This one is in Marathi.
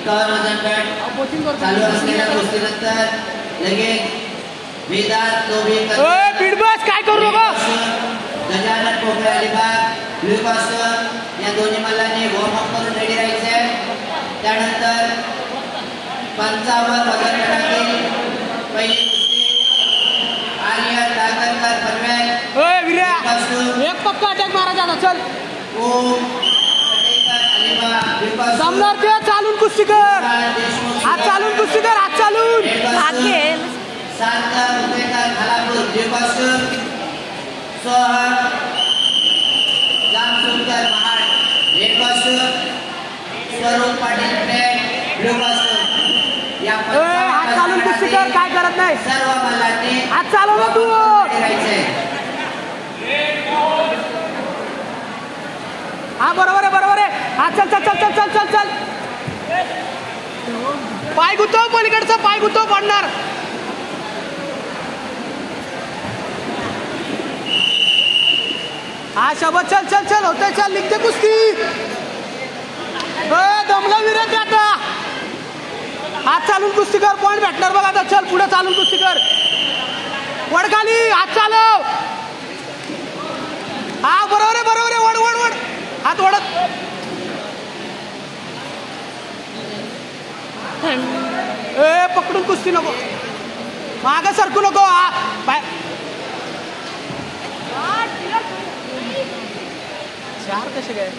51 वजन गट चालू असलेल्या कुस्तीनंतर लगेच वेदांत लोभी काय करू नका गजानन पोकळे अलिबाग ब्ल्यू कॉस्टर या दोन्ही मल्लांनी वॉर्म अप करून रेडी राहायचे। त्यानंतर 55 वजन गटातील पहिली कुस्ती आर्यन डागरकर पनवेल एक पक्का अटॅक मारा जाता चल सामनार ते चालून कुस्ती कर हात चालून कुस्ती कर हात चालून शांत Mumbaikar Khalapur blue coaster Soham Jamsundar Mahad red coaster Swarup Patil पेठ ब्ल्यू कॉस्टर या हात चालून कुस्ती कर काय करत नाही सर्व मल्लांनी हात चालव ना तू हा बरोबर आहे हा चल चल चल चल चल चल पाय गुतो पलीकडचा पाय गुतो पडणार हा शबत चल चल चल होते चल लिखते कुस्ती दमला विरत आता हात चालून कुस्ती कर पॉइंट भेटणार बघ आता चल पुढे चालून कुस्ती कर वड खाली हात चालव हा बरोबर आहे वड वड वड हात वडत पकडून कुस्ती नको मागे सरकू नको हा चार कसे काय